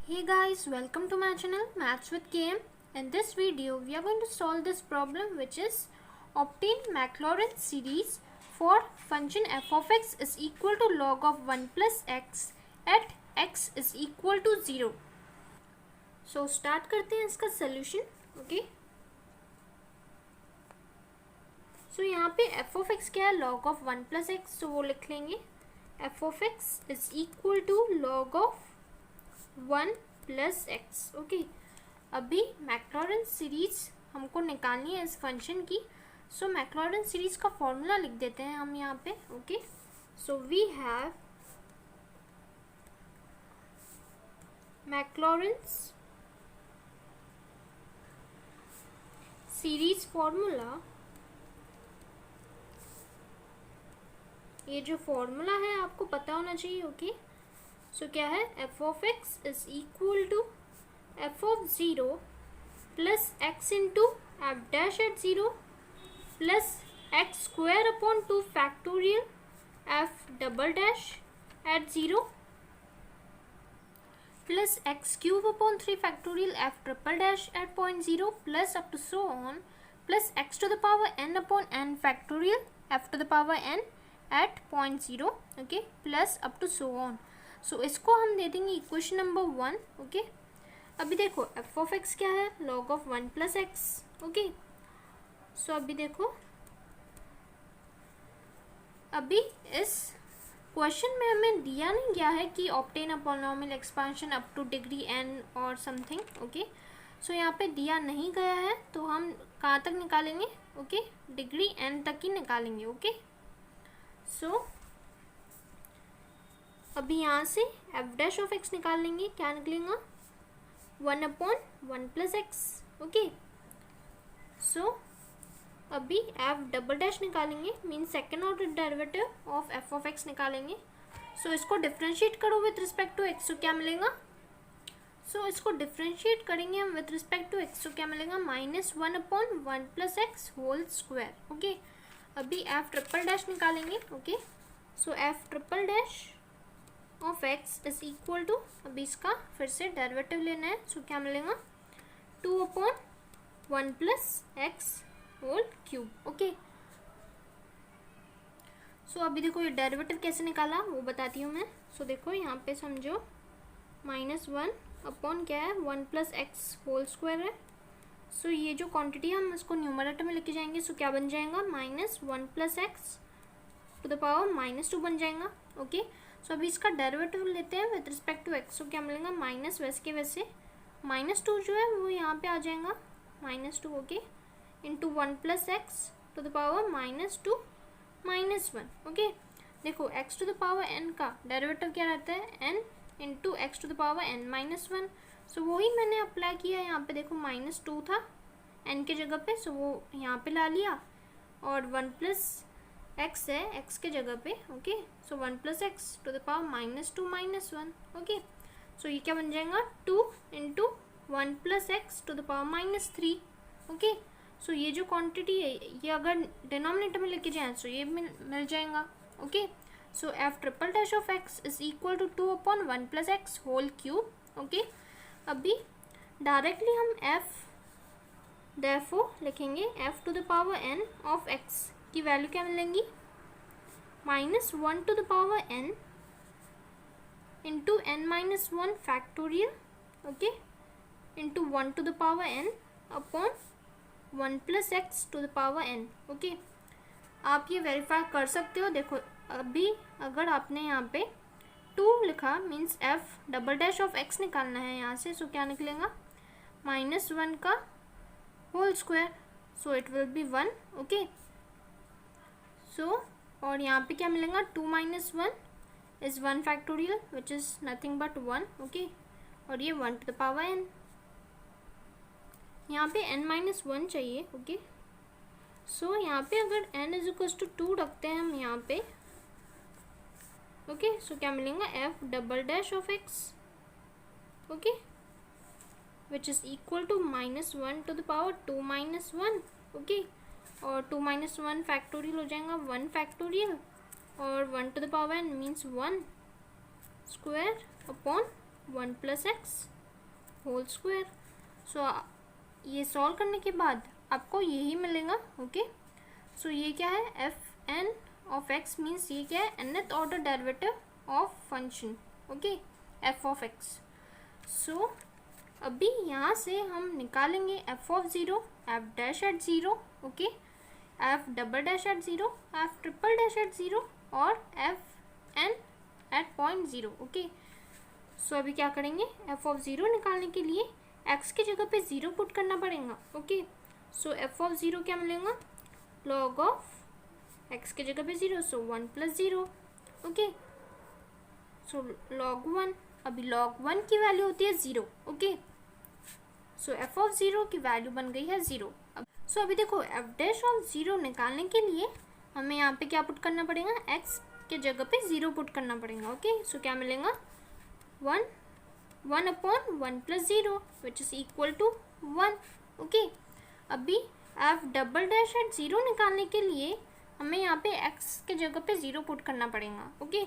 Hey guys, welcome to my channel Maths with KM. In this video, we are going to solve this problem, which is obtain Maclaurin series for function f of x is equal to log of 1 plus x at x is equal to 0. So start करते हैं इसका solution. Okay. So यहाँ पे f of x क्या है, log of 1 plus x, so वो लिख लेंगे f of x is equal to log of 1 plus x. Okay, अभी मैक्लॉरिन सीरीज हमको निकालनी है इस फंक्शन की. सो मैक्लॉरिन सीरीज का फॉर्मूला लिख देते हैं हम यहाँ पे. Okay, so we have Maclaurin's series formula. ये जो फॉर्मूला है आपको पता होना चाहिए. ओके, सो क्या है, f of x is equal to f of 0 plus x into f dash at 0 plus x square upon 2 factorial f double dash at 0 plus x cube upon 3 factorial f triple dash at point 0 plus up to so on plus x to the power n upon n factorial f to the power n at point 0. Okay, plus up to so on. So इसको हम दे देंगे equation number 1. Okay, अभी देखो f of x क्या है, log of 1 plus x. Okay, so अभी देखो, अभी इस क्वेश्चन में हमें दिया नहीं गया है कि obtain a polynomial expansion up to degree n और समथिंग. ओके, सो यहाँ पे दिया नहीं गया है, तो हम कहाँ तक निकालेंगे. ओके, डिग्री n तक ही निकालेंगे. ओके, सो अभी यहाँ से एफ डैश ऑफ एक्स निकाल लेंगे. क्या निकलेगा, 1 upon 1 plus x. Okay, so अभी एफ डबल डैश निकालेंगे, mean second order derivative of F of x निकालेंगे. सो इसको डिफ्रेंशिएट करो विथ रिस्पेक्ट टू एक्स, तो क्या मिलेगा. सो इसको डिफ्रेंशिएट करेंगे हम विथ रिस्पेक्ट टू एक्स, तो क्या मिलेगा, -1 upon 1 plus x whole square. Okay, अभी एफ ट्रिपल डैश निकालेंगे. Okay, so f triple dash of x is equal to, अभी इसका फिर से डेरिवेटिव लेना है. सो क्या मिलेगा, 2 upon 1 plus x whole cube. Okay, so अभी देखो ये डेरिवेटिव कैसे निकाला वो बताती हूँ मैं. सो देखो यहाँ पे समझो, -1 अपॉन क्या है, 1 प्लस एक्स होल स्क्वायर है. सो ये जो क्वांटिटी हम इसको न्यूमरेटर में लेके जाएंगे, सो क्या बन जाएगा, -1 plus x to the power -2 बन जाएगा. ओके, सो अभी इसका डेरिवेटिव लेते हैं विथ रिस्पेक्ट टू एक्स. सो क्या मिलेगा, माइनस वैसे के वैसे -2 जो है वो यहाँ पे आ जाएगा, -2. Okay, into 1 plus x to the power -2 -1. Okay, देखो x to the power n का डेरिवेटिव क्या रहता है, n into x to the power n -1. So वही मैंने अप्लाई किया यहाँ पे. देखो -2 था n के जगह पे, सो वो यहाँ पे ला लिया, और 1 प्लस x है x के जगह पे. Okay, so 1 plus x to the power -2 -1. Okay, so ये क्या बन जाएगा, 2 into 1 plus x to the power -3. Okay, so ये जो क्वांटिटी है ये अगर डिनोमिनेटर में लेके जाए तो ये मिल जाएगा. Okay, so f triple dash of x is equal to 2 upon 1 plus x whole cube. Okay, अभी डायरेक्टली हम एफ देयरफॉर लिखेंगे f to the power n of x की वैल्यू क्या मिलेंगी, -1 to the power n into n-1 factorial. Okay, into 1 to the power n upon 1 plus x to the power n. Okay, आप ये verify कर सकते हो. देखो अभी अगर आपने यहाँ पे 2 लिखा, means f double dash of x निकालना है यहाँ से. सो क्या निकलेगा, -1 का whole square, so it will be 1. Okay, so और यहाँ पे क्या मिलेगा, 2 - 1 is 1 factorial which is nothing but 1. Okay, और ये 1 टू द पावर n. यहाँ पे n-1 चाहिए. ओके, सो यहाँ पे अगर n इज इक्वल टू 2 रखते हैं हम यहाँ पे. ओके, सो क्या मिलेगा, f double dash of x. Okay, which is equal to -1 to the power 2 -1. Okay, और 2 - 1 फैक्टोरियल हो जाएगा 1 फैक्टोरियल, और 1 to the power n means 1 square upon 1 plus x whole square. So ये सॉल्व करने के बाद आपको यही मिलेगा। ओके, सो ये क्या है, f n of x means ये क्या है, nth order derivative of function. Okay, f of x. So अभी यहाँ से हम निकालेंगे f of zero, f dash at zero, okay, f double dash at zero, f triple dash at zero और f n at point zero. Okay, so अभी क्या करेंगे, F of zero निकालने के लिए एक्स की जगह पे ज़ीरो पुट करना पड़ेगा। Okay, so f of zero क्या मिलेगा, लॉग ऑफ एक्स की जगह पे ज़ीरो, सो 1 + 0। ओके, सो लॉग 1, अभी लॉग 1 की वैल्यू होती है 0। Okay, so f of zero की वैल्यू बन गई है 0। सो अभी देखो एफ डैश ऑफ ज़ीरो निकालने के लिए हमें यहाँ पे क्या पुट करना पड़ेगा, एक्स के जगह पे 0 पुट करना पड़ेगा। ओके, सो क्या मिलेगा, 1/1 + 0 which is equal to 1। Okay, अभी f double dash at zero निकालने के लिए हमें यहाँ पे एक्स के जगह पे 0 पुट करना पड़ेगा। Okay,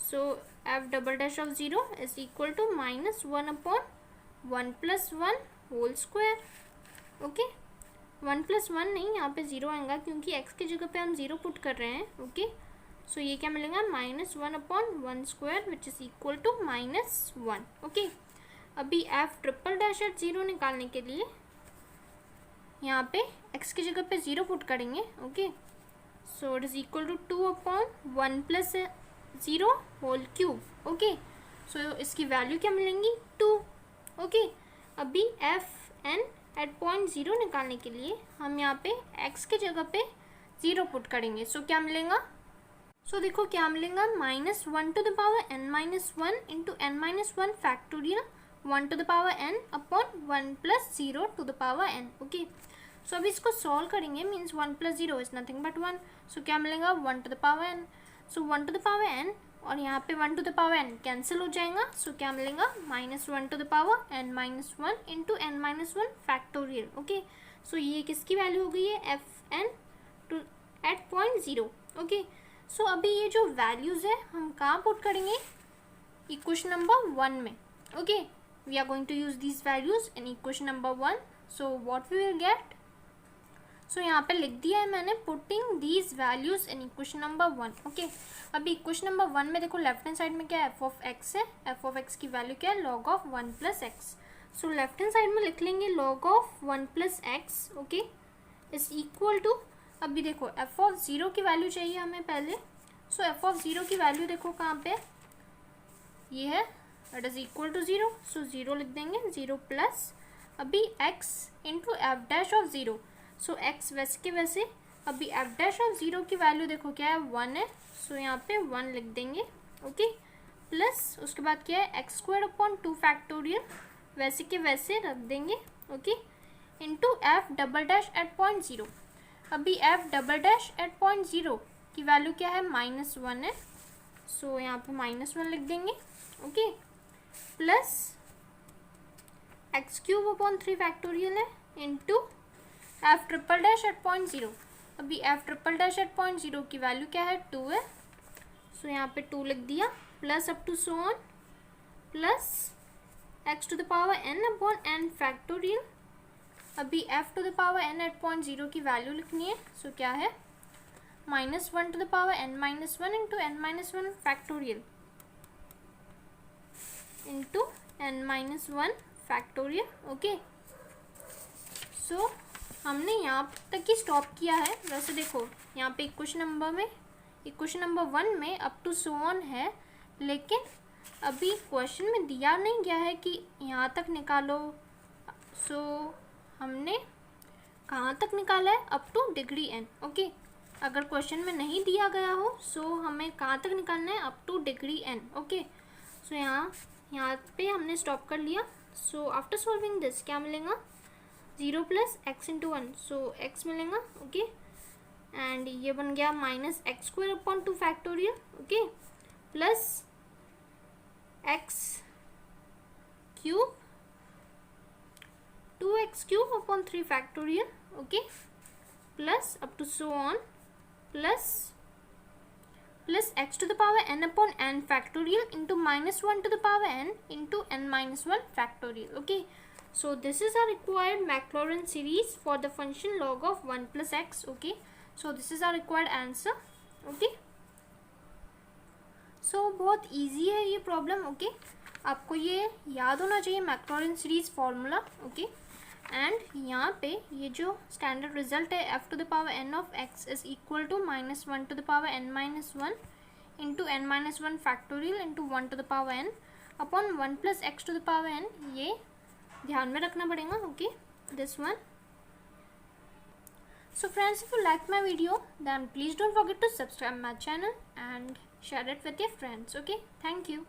so f double dash of zero is equal to -1/1 + 1 whole square. Okay, 1 + 1 नहीं, यहाँ पे 0 आएगा क्योंकि एक्स की जगह पे हम 0 पुट कर रहे हैं। ओके, सो ये क्या मिलेगा, -1/1 square which is equal to -1। Okay, अभी f triple dash at zero निकालने के लिए यहाँ पे x की जगह पे 0 पुट करेंगे। Okay, so it is equal to 2/1 + 0 whole cube. Okay, so इसकी वैल्यू क्या मिलेंगी, 2। ओके, अभी एफ एन एट पॉइंट 0 निकालने के लिए हम यहाँ पे x की जगह पे 0 पुट करेंगे। सो क्या मिलेगा, सो देखो क्या मिलेगा, -1 to the power n-1 into n-1 factorial 1 to the power n/1 + 0 to the power n। Okay, so अभी इसको सॉल्व करेंगे, means 1 + 0 is nothing but 1। So क्या मिलेगा, 1 to the power n। So 1 to the power n और यहाँ पे 1 to the power n cancel हो जाएगा। सो क्या मिलेगा, -1 to the power n-1 into n-1 factorial. Okay, so ये किसकी वैल्यू हो गई है, f n at point 0। Okay, so अभी ये जो वैल्यूज़ है हम कहाँ पुट करेंगे, इक्वेशन नंबर 1 में। Okay, we are going to use these values in equation number 1। So what we will get, so यहाँ पे लिख दिया है मैंने, putting these values in equation number 1। Okay, अभी इक्वेशन नंबर 1 में देखो लेफ्ट हैंड साइड में क्या है, एफ ऑफ एक्स है, एफ ऑफ एक्स की वैल्यू क्या है, log of 1 + x। So left hand side में लिख लेंगे log of 1 + x। Okay, is equal to, अभी देखो एफ ऑफ ज़ीरो की वैल्यू चाहिए हमें पहले। सो एफ ऑफ ज़ीरो की वैल्यू देखो कहाँ पे, ये है, it is equal to 0। So 0 लिख देंगे, 0 प्लस अभी x into f dash of zero. So x वैसे के वैसे, अभी एफ डैश ऑफ ज़ीरो की वैल्यू देखो क्या है, 1 है। सो यहाँ पे 1 लिख देंगे। ओके, प्लस उसके बाद क्या है, x² फैक्टोरियल वैसे के वैसे रख देंगे। Okay, into f double dash at point 0। अभी f double dash at point 0 की वैल्यू क्या है, -1 है। सो यहाँ पे -1 लिख देंगे। ओके, प्लस x³ फैक्टोरियल है into f triple dash at point 0। अभी f triple dash at point 0 की वैल्यू क्या है, 2 है। सो यहाँ पे 2 लिख दिया, plus up to so on, plus x⁴n factorial. अभी f⁴n एट पॉइंट 0 की वैल्यू लिखनी है। सो क्या है, -1⁴n-1 into n-1 factorial into n-1 factorial. Okay, so हमने यहाँ तक ही स्टॉप किया है। वैसे देखो यहाँ पे इक्वेशन नंबर 1 में अप टू सो ऑन है, लेकिन अभी क्वेश्चन में दिया नहीं गया है कि यहाँ तक निकालो। सो हमने कहाँ तक निकाला है, up to degree n। Okay, अगर क्वेश्चन में नहीं दिया गया हो सो हमें कहाँ तक निकालना है, up to degree n। Okay, so यहाँ पे हमने स्टॉप कर लिया। सो आफ्टर सॉल्विंग दिस क्या मिलेगा, 0 + x इंटू 1। सो x मिलेगा। ओके, एंड ये बन गया -x² factorial. Okay, plus x³ 2x³ factorial. Okay, plus up to so on, plus plus x to the power n upon n factorial into minus 1 to the power n into n minus 1 factorial. Okay, so this is our required Maclaurin series for the function log of 1 plus x. Okay, so this is our required answer. Okay, so बहुत easy है ये problem. Okay, आपको ये याद होना चाहिए Maclaurin series formula. Okay, and यहाँ पे ये जो स्टैंडर्ड रिजल्ट है f to the power n of x is equal to minus 1 to the power n minus 1 into n minus 1 factorial into 1 to the power n upon 1 plus x to the power n. ये ध्यान में रखना पड़ेगा. Okay, this one. So friends, if you liked my video, then please don't forget to subscribe my channel and share it with your friends. Okay, thank you.